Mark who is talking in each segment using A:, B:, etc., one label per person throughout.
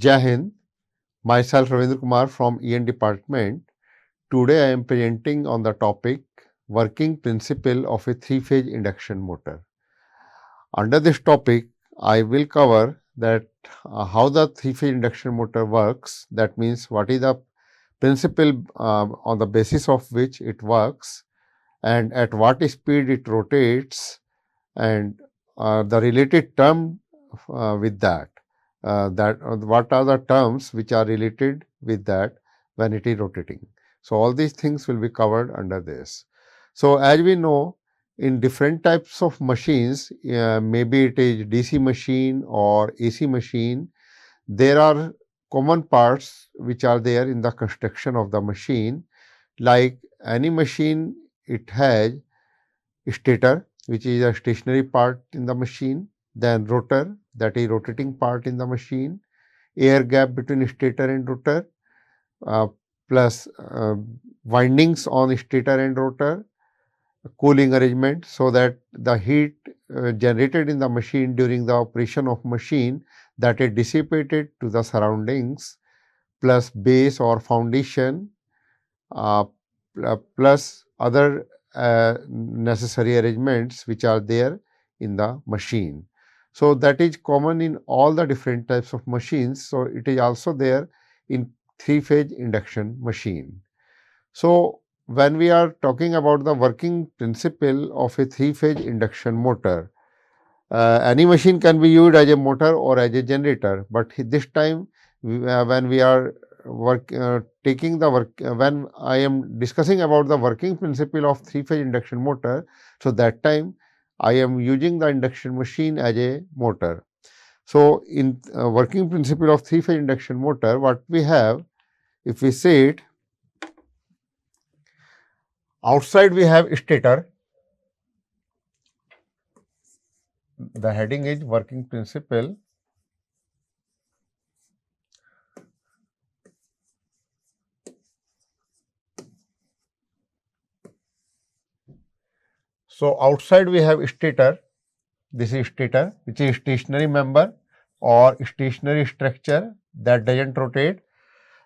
A: Jai Hind, myself Ravindra Kumar from EN department. Today I am presenting on the topic working principle of a three-phase induction motor. Under this topic, I will cover that how the three-phase induction motor works. That means what is the principle on the basis of which it works and at what speed it rotates and the related term with that. What are the terms which are related with that when it is rotating. So, all these things will be covered under this. So, as we know, in different types of machines, maybe it is DC machine or AC machine, there are common parts which are there in the construction of the machine. Like any machine, it has stator, which is a stationary part in the machine, then rotor, that is rotating part in the machine, air gap between stator and rotor, uh, plus windings on stator and rotor, cooling arrangement, so that the heat generated in the machine during the operation of machine that is dissipated to the surroundings, plus base or foundation, uh, plus other necessary arrangements which are there in the machine. So, that is common in all the different types of machines. So, it is also there in three-phase induction machine. So, when we are talking about the working principle of a three-phase induction motor, any machine can be used as a motor or as a generator, but this time when we are taking the work, when I am discussing about the working principle of three-phase induction motor, so that time I am using the induction machine as a motor. So, in working principle of three-phase induction motor, what we have, if we say it, outside we have stator. The heading is working principle. So, outside we have stator. This is stator, which is stationary member or stationary structure that doesn't rotate.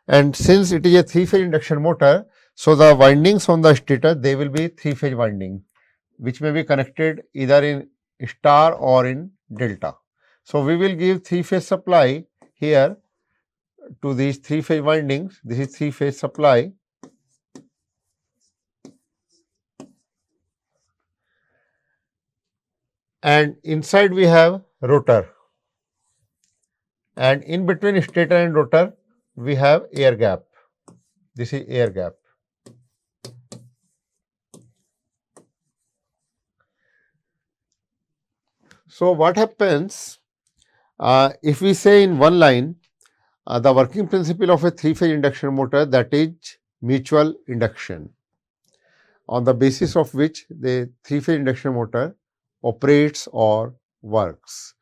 A: And since it is a three-phase induction motor, so the windings on the stator, they will be three-phase winding, which may be connected either in star or in delta. So, we will give three-phase supply here to these three-phase windings. This is three-phase supply. And inside we have rotor, and in between stator and rotor we have air gap. This is air gap. So, what happens if we say in one line the working principle of a three-phase induction motor, that is mutual induction, on the basis of which the three-phase induction motor operates or works.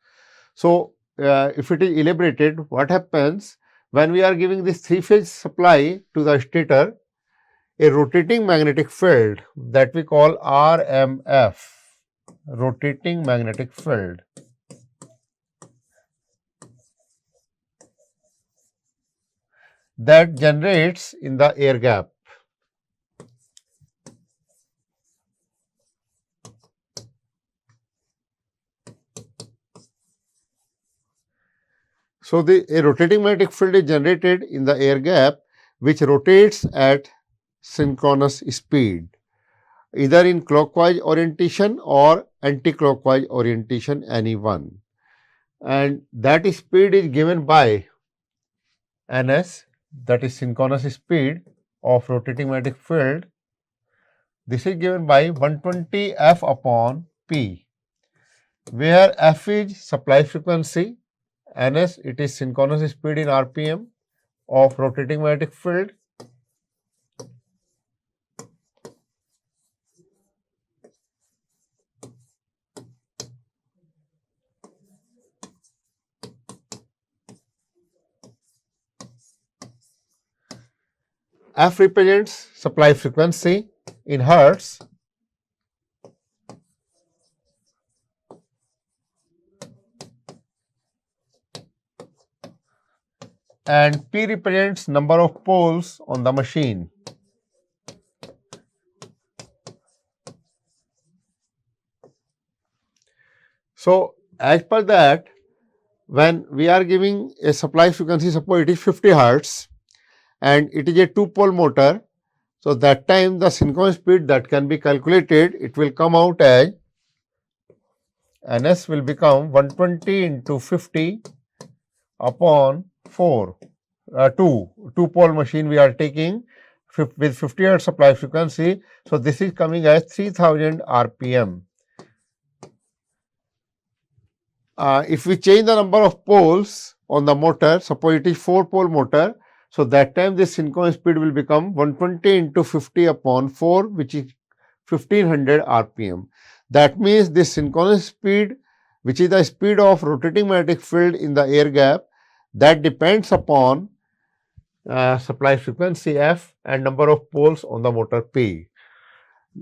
A: So, if it is elaborated, what happens when we are giving this three-phase supply to the stator, a rotating magnetic field that we call RMF, rotating magnetic field, that generates in the air gap. So, a rotating magnetic field is generated in the air gap, which rotates at synchronous speed, either in clockwise orientation or anti-clockwise orientation, any one. And that speed is given by Ns, that is synchronous speed of rotating magnetic field. This is given by 120 F upon P, where F is supply frequency, Ns it is synchronous speed in RPM of rotating magnetic field, F represents supply frequency in hertz, and P represents number of poles on the machine. So, as per that, when we are giving a supply frequency, suppose it is 50 hertz and it is a two-pole motor. So, that time the synchronous speed that can be calculated, it will come out as Ns will become 120 into 50 upon 4, 2-pole machine we are taking with 50 hertz supply frequency. So, this is coming as 3000 RPM. If we change the number of poles on the motor, suppose it is 4-pole motor, so that time this synchronous speed will become 120 into 50 upon 4, which is 1500 RPM. That means this synchronous speed, which is the speed of rotating magnetic field in the air gap, that depends upon supply frequency F and number of poles on the motor P.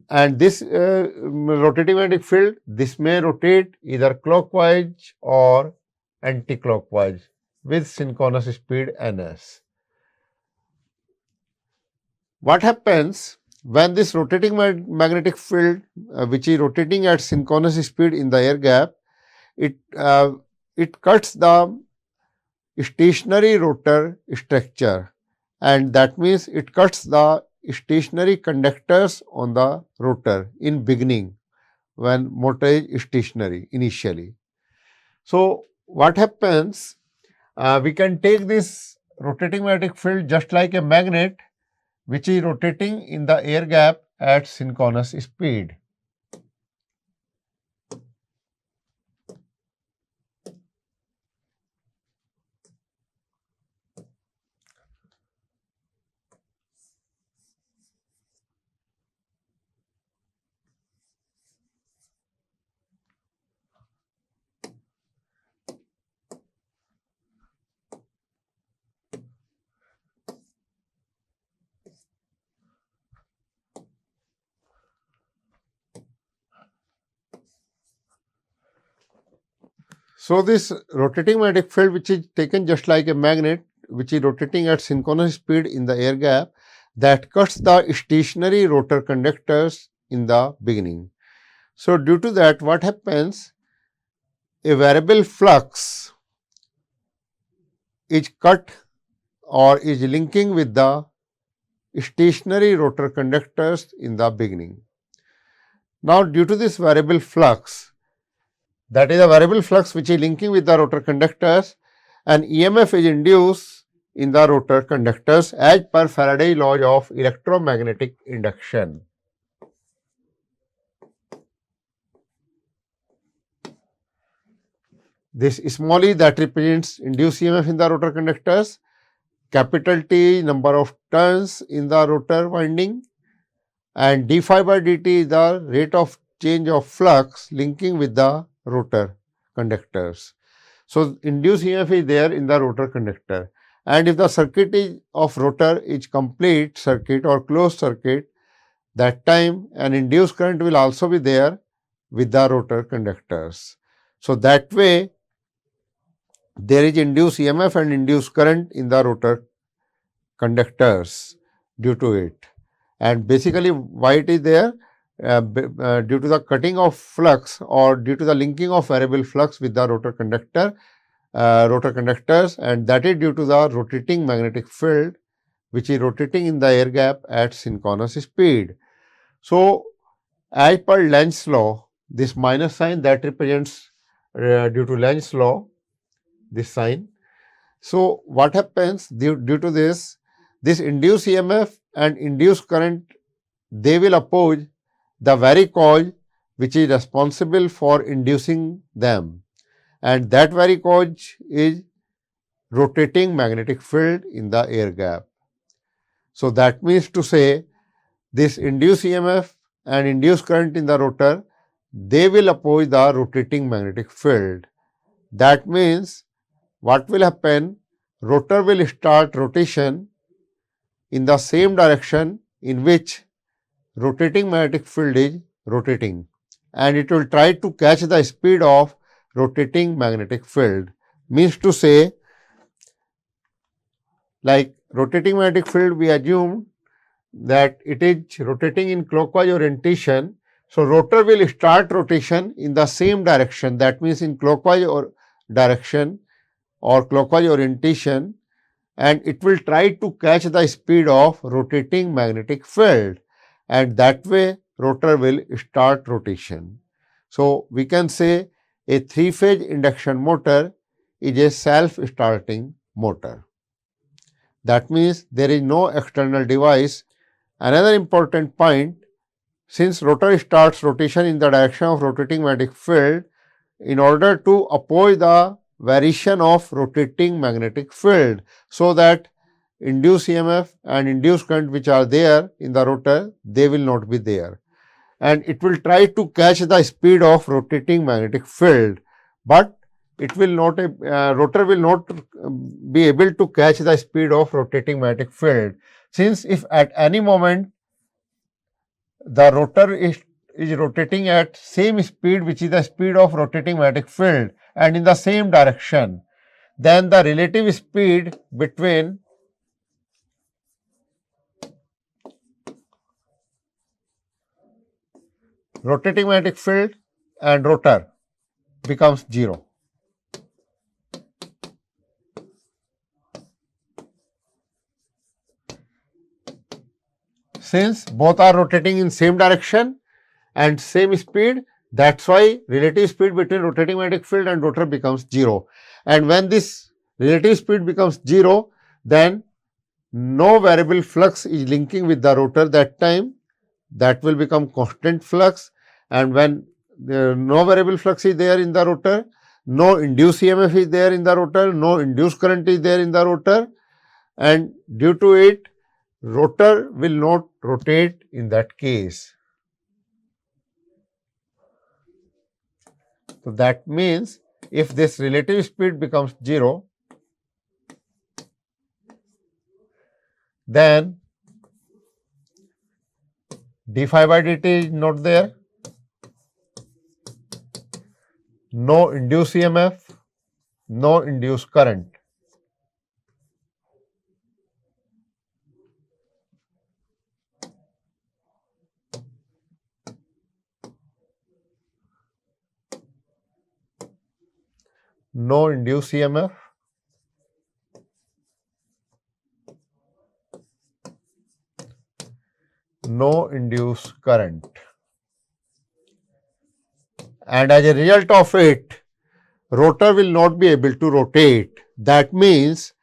A: And this rotating magnetic field, this may rotate either clockwise or anti-clockwise with synchronous speed Ns. What happens when this rotating magnetic field, which is rotating at synchronous speed in the air gap, it cuts the stationary rotor structure, and that means it cuts the stationary conductors on the rotor in beginning when motor is stationary initially. So, what happens, we can take this rotating magnetic field just like a magnet which is rotating in the air gap at synchronous speed. So, this rotating magnetic field, which is taken just like a magnet, which is rotating at synchronous speed in the air gap, that cuts the stationary rotor conductors in the beginning. So, due to that, what happens? A variable flux is cut or is linking with the stationary rotor conductors in the beginning. Now, due to this variable flux, that is a variable flux which is linking with the rotor conductors, an EMF is induced in the rotor conductors as per Faraday's law of electromagnetic induction. This small e that represents induced EMF in the rotor conductors, capital T number of turns in the rotor winding, and d phi by dt is the rate of change of flux linking with the rotor conductors. So, induced EMF is there in the rotor conductor, and if the circuit is of rotor is complete circuit or closed circuit, that time an induced current will also be there with the rotor conductors. So, that way there is induced EMF and induced current in the rotor conductors due to it. And basically why it is there? Due to the cutting of flux or due to the linking of variable flux with the rotor conductors, and that is due to the rotating magnetic field which is rotating in the air gap at synchronous speed. So, as per Lenz's law, this minus sign that represents due to Lenz's law, this sign. So, what happens due to this induced EMF and induced current, they will oppose the very cause which is responsible for inducing them, and that very cause is rotating magnetic field in the air gap. So, that means to say this induced EMF and induced current in the rotor, they will oppose the rotating magnetic field. That means what will happen? Rotor will start rotation in the same direction in which rotating magnetic field is rotating, and it will try to catch the speed of rotating magnetic field. Means to say Like rotating magnetic field, we assume that it is rotating in clockwise orientation. So, rotor will start rotation in the same direction, that means in clockwise or direction or clockwise orientation, and it will try to catch the speed of rotating magnetic field, and that way rotor will start rotation. So, we can say a three-phase induction motor is a self-starting motor. That means there is no external device. Another important point, since rotor starts rotation in the direction of rotating magnetic field, in order to oppose the variation of rotating magnetic field, so that induced EMF and induced current which are there in the rotor, they will not be there, and it will try to catch the speed of rotating magnetic field, but it will not rotor will not be able to catch the speed of rotating magnetic field, since if at any moment the rotor is rotating at same speed which is the speed of rotating magnetic field and in the same direction, then the relative speed between rotating magnetic field and rotor becomes 0. Since both are rotating in same direction and same speed, that's why relative speed between rotating magnetic field and rotor becomes 0. And when this relative speed becomes 0, then no variable flux is linking with the rotor, that time that will become constant flux, and when no variable flux is there in the rotor, no induced EMF is there in the rotor, no induced current is there in the rotor, and due to it rotor will not rotate in that case. So, that means if this relative speed becomes 0, then d phi by dt is not there, no induced EMF, no induced current. No induced EMF, no induced current, and as a result of it, rotor will not be able to rotate. That means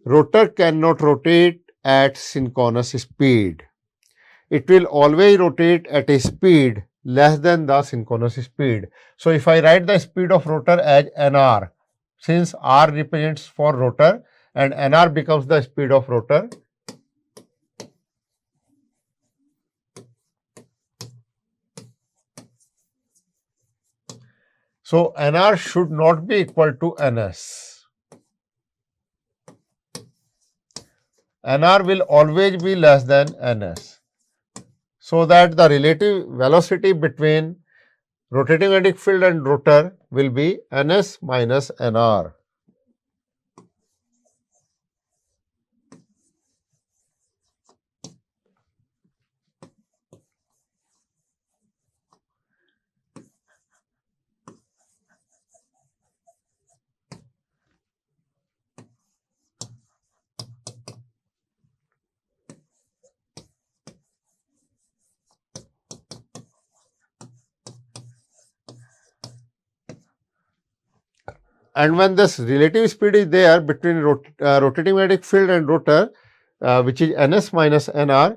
A: rotor cannot rotate at synchronous speed. It will always rotate at a speed less than the synchronous speed. So, if I write the speed of rotor as nr, since r represents for rotor and nr becomes the speed of rotor, so nr should not be equal to ns. nr will always be less than ns, so that the relative velocity between rotating magnetic field and rotor will be ns minus nr. And when this relative speed is there between rotating magnetic field and rotor, which is ns minus nr,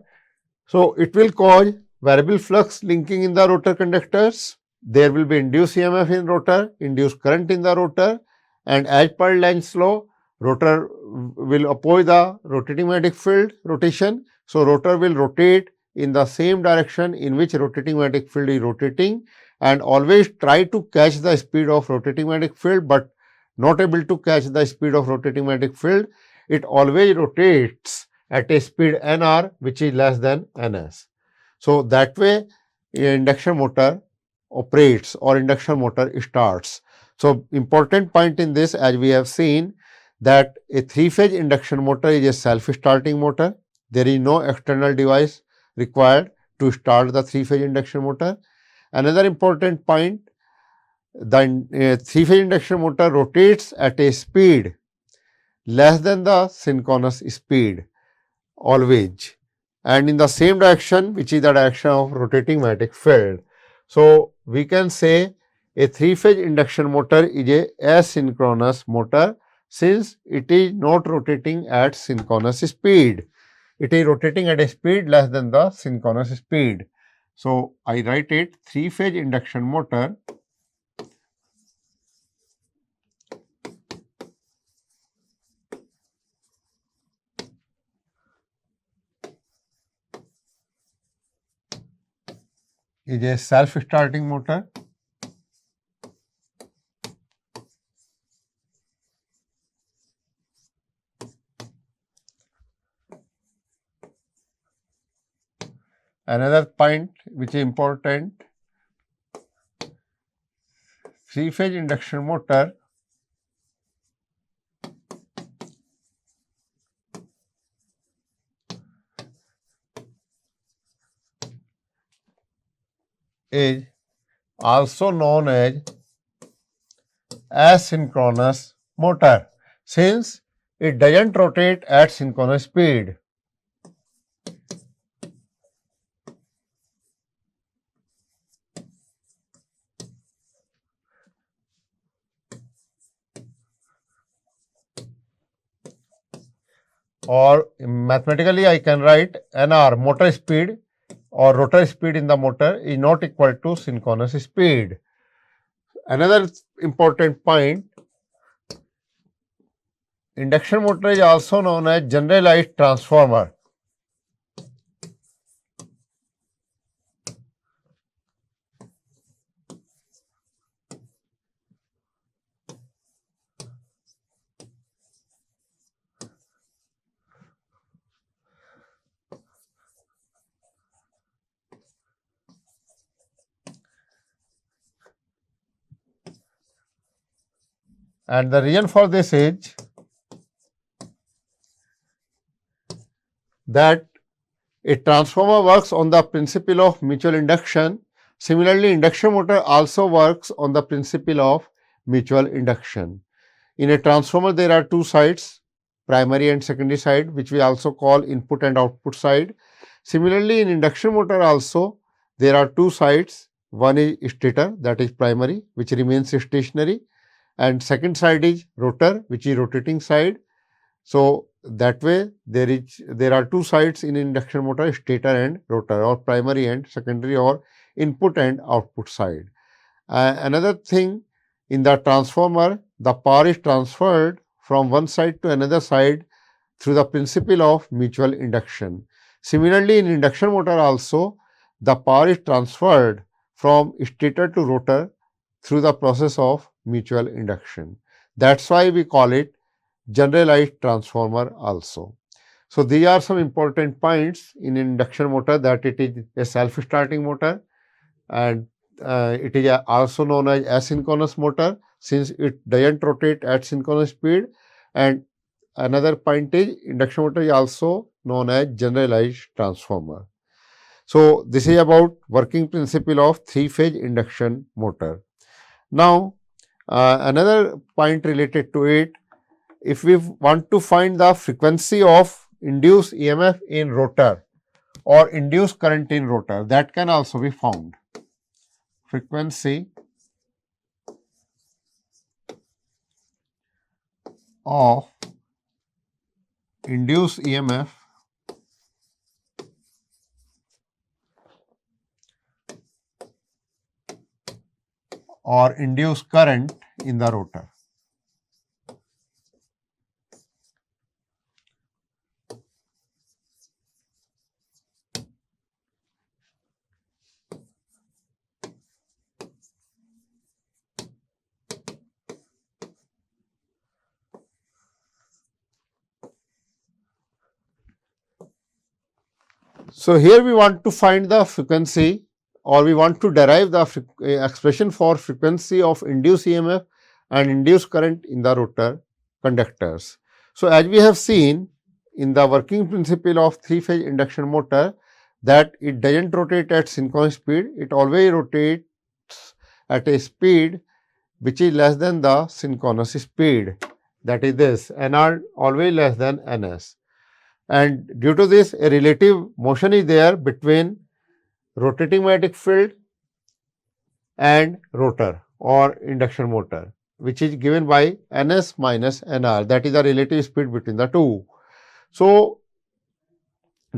A: so it will cause variable flux linking in the rotor conductors. There will be induced EMF in rotor, induced current in the rotor, and as per Lenz's law, rotor will oppose the rotating magnetic field rotation. So, rotor will rotate in the same direction in which rotating magnetic field is rotating, and always try to catch the speed of rotating magnetic field, but not able to catch the speed of rotating magnetic field. It always rotates at a speed nr which is less than ns. So, that way induction motor operates or induction motor starts. So, important point in this, as we have seen, that a three-phase induction motor is a self-starting motor. There is no external device required to start the three-phase induction motor. Another important point, the three-phase induction motor rotates at a speed less than the synchronous speed always, and in the same direction, which is the direction of rotating magnetic field. So, we can say a three-phase induction motor is a asynchronous motor since it is not rotating at synchronous speed. It is rotating at a speed less than the synchronous speed. So, I write it three-phase induction motor is a self-starting motor Another point which is important, three-phase induction motor is also known as asynchronous motor since it doesn't rotate at synchronous speed. Or mathematically I can write NR, motor speed or rotor speed in the motor is not equal to synchronous speed. Another important point, induction motor is also known as generalized transformer. And the reason for this is that a transformer works on the principle of mutual induction. Similarly, induction motor also works on the principle of mutual induction. In a transformer, there are two sides, primary and secondary side, which we also call input and output side. Similarly, in induction motor also, there are two sides. One is stator, that is primary, which remains stationary, and second side is rotor, which is rotating side. So, that way there are two sides in induction motor, stator and rotor, or primary and secondary, or input and output side. Another thing, in the transformer, the power is transferred from one side to another side through the principle of mutual induction. Similarly, in induction motor also, the power is transferred from stator to rotor through the process of mutual induction. That's why we call it generalized transformer also. So, these are some important points in induction motor, that it is a self-starting motor, and it is also known as asynchronous motor since it doesn't rotate at synchronous speed. And another point is induction motor is also known as generalized transformer. So, this is about working principle of three-phase induction motor. Now, another point related to it, if we want to find the frequency of induced EMF in rotor or induced current in rotor, that can also be found. Frequency of induced EMF or induced current in the rotor. So, here we want to find the frequency, or we want to derive the expression for frequency of induced EMF and induced current in the rotor. conductors. So, as we have seen in the working principle of three-phase induction motor, that it does not rotate at synchronous speed, it always rotates at a speed which is less than the synchronous speed, that is this Nr always less than Ns. And due to this, a relative motion is there between rotating magnetic field and rotor or induction motor, which is given by Ns minus Nr, that is the relative speed between the two. So,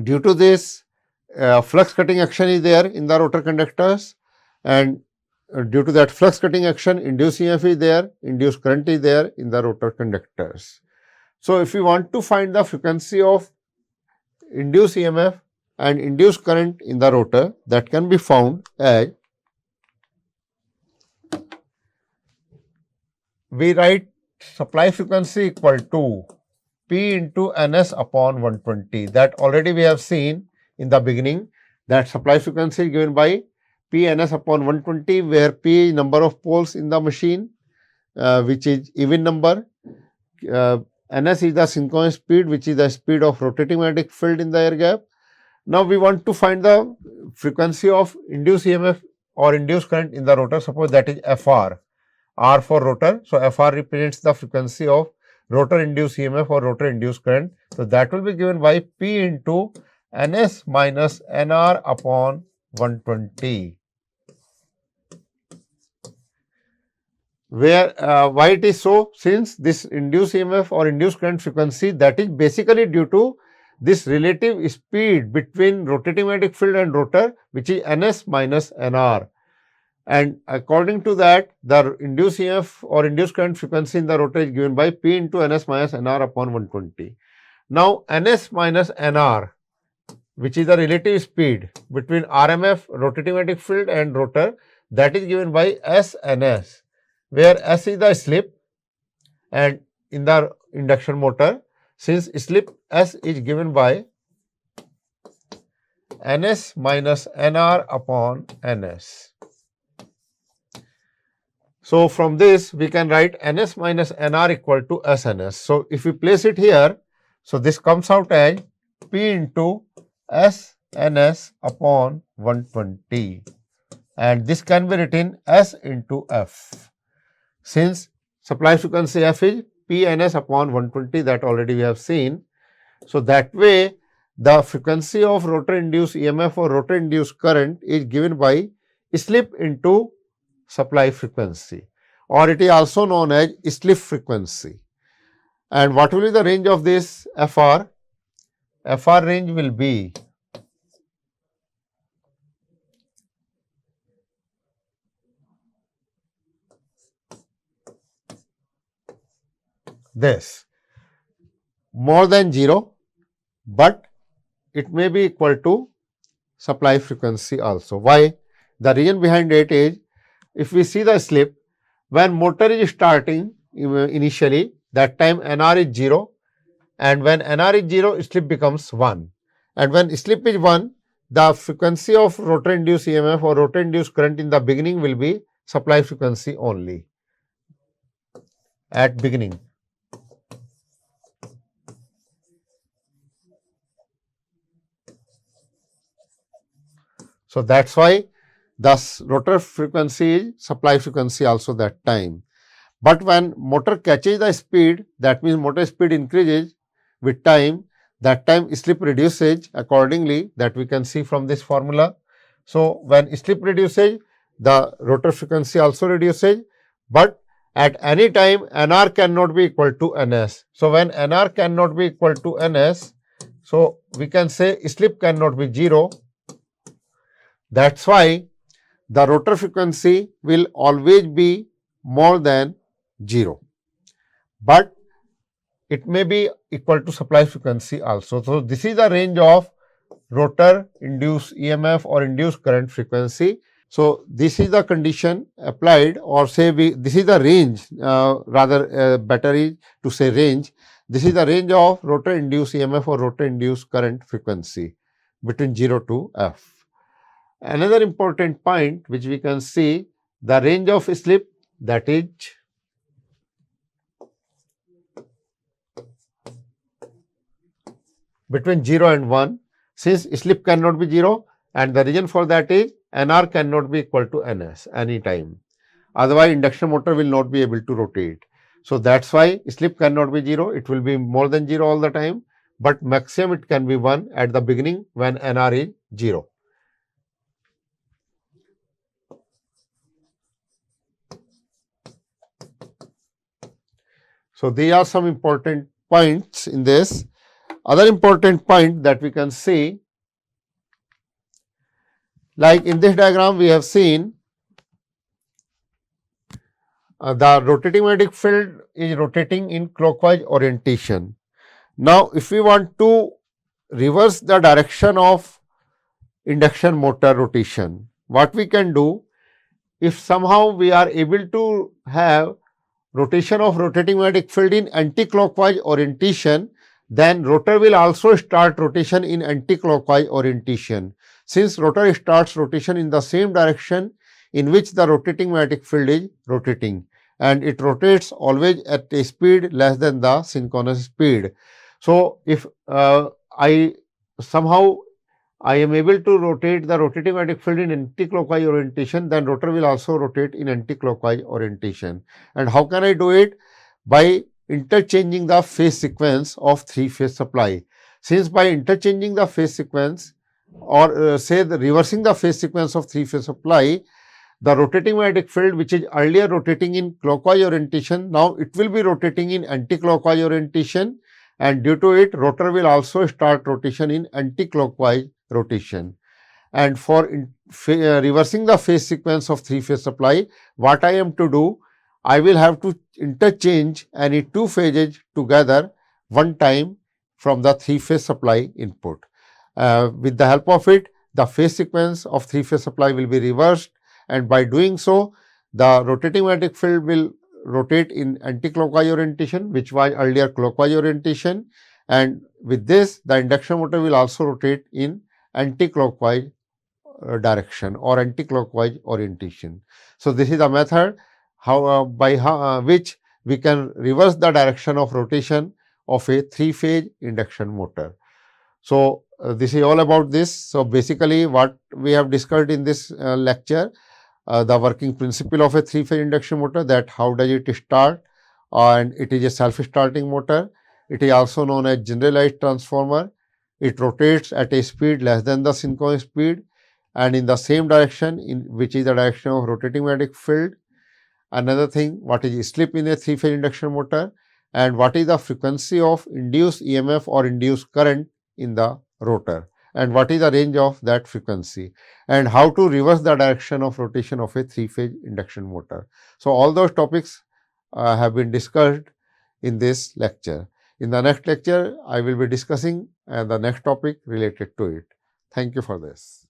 A: due to this, flux cutting action is there in the rotor conductors, and due to that flux cutting action, induced EMF is there, induced current is there in the rotor conductors. So, if you want to find the frequency of induced EMF and induced current in the rotor, that can be found as we write supply frequency equal to P into Ns upon 120. That already we have seen in the beginning, that supply frequency is given by P Ns upon 120, where P is number of poles in the machine, which is even number. Ns is the synchronous speed, which is the speed of rotating magnetic field in the air gap. Now, we want to find the frequency of induced EMF or induced current in the rotor. Suppose that is Fr, R for rotor. So, Fr represents the frequency of rotor induced EMF or rotor induced current. So, that will be given by P into Ns minus Nr upon 120. Where why it is so? Since this induced EMF or induced current frequency, that is basically due to this relative speed between rotating magnetic field and rotor, which is Ns minus Nr. And according to that, the induced EMF or induced current frequency in the rotor is given by P into Ns minus Nr upon 120. Now, Ns minus Nr, which is the relative speed between RMF, rotating magnetic field, and rotor, that is given by Sns, where S is the slip, and in the induction motor, since slip S is given by Ns minus Nr upon Ns. So, from this we can write Ns minus Nr equal to Sns. So, if we place it here, so this comes out as P into Sns upon 120, and this can be written S into F. Since supply frequency F is P_Ns upon 120, that already we have seen. So, that way the frequency of rotor induced EMF or rotor induced current is given by slip into supply frequency, or it is also known as slip frequency. And what will be the range of this Fr? Fr range will be this, more than 0, but it may be equal to supply frequency also. Why? The reason behind it is, if we see the slip, when motor is starting initially, that time Nr is 0, and when Nr is 0, slip becomes 1. And when slip is 1, the frequency of rotor induced EMF or rotor induced current in the beginning will be supply frequency only at beginning. So, that is why thus rotor frequency is supply frequency also that time. But when motor catches the speed, that means motor speed increases with time, that time slip reduces accordingly, that we can see from this formula. So, when slip reduces, the rotor frequency also reduces, but at any time Nr cannot be equal to Ns. So, when Nr cannot be equal to Ns, so we can say slip cannot be 0. That is why the rotor frequency will always be more than 0, but it may be equal to supply frequency also. So, this is the range of rotor induced EMF or induced current frequency. So, this is the condition applied, or say this is the range, rather better is to say range. This is the range of rotor induced EMF or rotor induced current frequency between 0 to F. Another important point which we can see, the range of slip, that is between 0 and 1, since slip cannot be 0, and the reason for that is NR cannot be equal to NS any time. Otherwise, induction motor will not be able to rotate. So that's why slip cannot be 0. It will be more than 0 all the time, but maximum it can be 1 at the beginning when NR is 0. So these are some important points in this. Other important point that we can see, like in this diagram we have seen the rotating magnetic field is rotating in clockwise orientation. Now, if we want to reverse the direction of induction motor rotation, what we can do, if somehow we are able to have rotation of rotating magnetic field in anti-clockwise orientation, then rotor will also start rotation in anti-clockwise orientation. Since rotor starts rotation in the same direction in which the rotating magnetic field is rotating, and it rotates always at a speed less than the synchronous speed. So, if I somehow I am able to rotate the rotating magnetic field in anti-clockwise orientation, then rotor will also rotate in anti-clockwise orientation. And how can I do it? By interchanging the phase sequence of three-phase supply. Since by interchanging the phase sequence, or say reversing the phase sequence of three-phase supply, the rotating magnetic field which is earlier rotating in clockwise orientation, now it will be rotating in anti-clockwise orientation, and due to it rotor will also start rotation in anti-clockwise rotation. And for reversing the phase sequence of three-phase supply, what I am to do, I will have to interchange any two phases together one time from the three-phase supply input. With the help of it, the phase sequence of three-phase supply will be reversed, and by doing so, the rotating magnetic field will rotate in anti-clockwise orientation, which was earlier clockwise orientation, and with this the induction motor will also rotate in anti-clockwise direction or anti-clockwise orientation. So this is the method by which we can reverse the direction of rotation of a three-phase induction motor. So this is all about this. So basically what we have discussed in this lecture, the working principle of a three-phase induction motor, that how does it start, and it is a self-starting motor. It is also known as generalized transformer. It rotates at a speed less than the synchronous speed and in the same direction in which is the direction of rotating magnetic field. Another thing, what is slip in a three-phase induction motor, and what is the frequency of induced EMF or induced current in the rotor, and what is the range of that frequency, and how to reverse the direction of rotation of a three-phase induction motor. So, all those topics have been discussed in this lecture. In the next lecture, I will be discussing the next topic related to it. Thank you for this.